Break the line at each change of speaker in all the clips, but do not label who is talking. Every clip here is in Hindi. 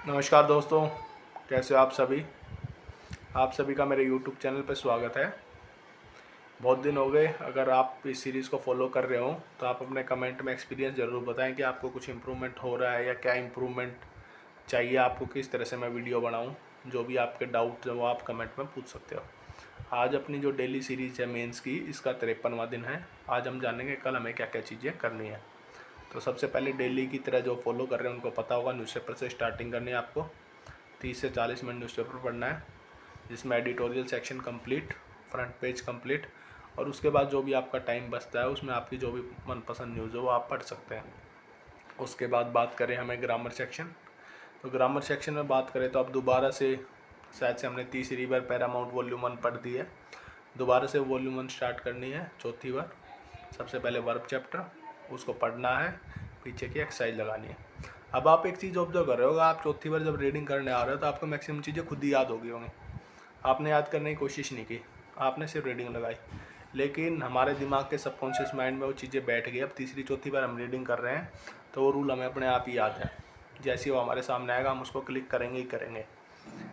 नमस्कार दोस्तों, कैसे हो आप सभी। आप सभी का मेरे YouTube चैनल पर स्वागत है। बहुत दिन हो गए। अगर आप इस सीरीज़ को फॉलो कर रहे हो तो आप अपने कमेंट में एक्सपीरियंस ज़रूर बताएं कि आपको कुछ इम्प्रूवमेंट हो रहा है या क्या इम्प्रूवमेंट चाहिए आपको, किस तरह से मैं वीडियो बनाऊं। जो भी आपके डाउट है वो आप कमेंट में पूछ सकते हो। आज अपनी जो डेली सीरीज़ है मेंस की, इसका 53वां दिन है। आज हम जानेंगे कल हमें क्या क्या चीज़ें करनी है। तो सबसे पहले डेली की तरह जो फॉलो कर रहे हैं उनको पता होगा, न्यूज़पेपर से स्टार्टिंग करनी है आपको। 30 से 40 मिनट न्यूज़पेपर पढ़ना है, जिसमें editorial section complete, front page complete, और उसके बाद जो भी आपका टाइम बचता है उसमें आपकी जो भी मनपसंद न्यूज़ हो वो आप पढ़ सकते हैं। उसके बाद बात करें हमें ग्रामर सेक्शन, तो ग्रामर सेक्शन में बात करें तो अब दोबारा से शायद से हमने तीसरी बार पैरामाउंट वॉल्यूम 1 पढ़ दी है। दोबारा से वॉल्यूम 1 स्टार्ट करनी है चौथी बार। सबसे पहले वर्ब चैप्टर, उसको पढ़ना है, पीछे की एक्सरसाइज लगानी है। अब आप एक चीज़ ऑब्जर्व कर रहे हो, आप चौथी बार जब रीडिंग करने आ रहे हो तो आपको मैक्सिमम चीज़ें खुद ही याद होगी होंगी। आपने याद करने की कोशिश नहीं की, आपने सिर्फ रीडिंग लगाई, लेकिन हमारे दिमाग के सबकॉन्शियस माइंड में वो चीज़ें बैठ गई। अब तीसरी चौथी बार हम रीडिंग कर रहे हैं तो वो रूल हमें अपने आप ही याद है। जैसे वो हमारे सामने आएगा हम उसको क्लिक करेंगे ही करेंगे,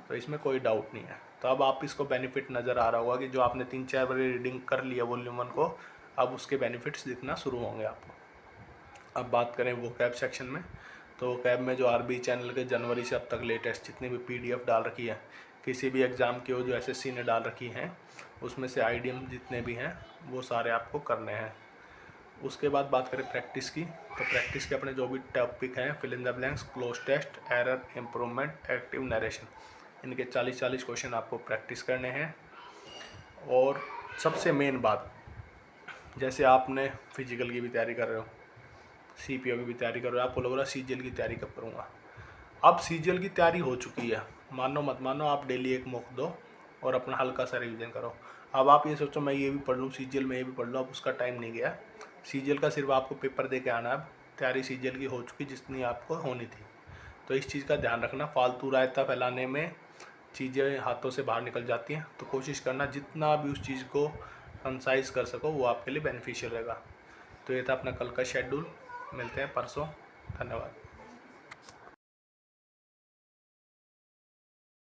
तो इसमें कोई डाउट नहीं है। तो अब आप इसको बेनिफिट नज़र आ रहा होगा कि जो आपने 3-4 बार रीडिंग कर लिया वॉल्यूम 1 को, अब उसके बेनिफिट्स दिखना शुरू होंगे आपको। अब बात करें वो कैब सेक्शन में, तो कैब में जो आरबी चैनल के जनवरी से अब तक लेटेस्ट जितनी भी पीडीएफ डाल रखी है किसी भी एग्ज़ाम की, वो जो एसएससी ने डाल रखी हैं, उसमें से आईडीएम जितने भी हैं वो सारे आपको करने हैं। उसके बाद बात करें प्रैक्टिस की, तो प्रैक्टिस के अपने जो भी टॉपिक हैं, fill in the blanks, cloze test, error, improvement, active narration, इनके 40-40 क्वेश्चन आपको प्रैक्टिस करने हैं। और सबसे मेन बात, जैसे आपने फिजिकल की भी तैयारी कर रहे हो, सीपीओ की भी तैयारी कर रहे हो, आपको लग रहा है सीजीएल की तैयारी कब करूँगा। अब सीजीएल की तैयारी हो चुकी है, मानो मत मानो, आप डेली एक मॉक दो और अपना हल्का सा रिवीजन करो। अब आप ये सोचो मैं ये भी पढ़ लूँ सीजीएल में, ये भी पढ़ लूँ, अब उसका टाइम नहीं गया। सीजीएल का सिर्फ आपको पेपर दे के आना है। अब तैयारी सीजीएल की हो चुकी जितनी आपको होनी थी। तो इस चीज़ का ध्यान रखना, फालतू रायता फैलाने में चीज़ें हाथों से बाहर निकल जाती हैं। तो कोशिश करना जितना भी उस चीज़ को कंसाइज कर सको वो आपके लिए बेनिफिशियल रहेगा। तो ये था अपना कल का शेड्यूल। मिलते हैं परसों। धन्यवाद।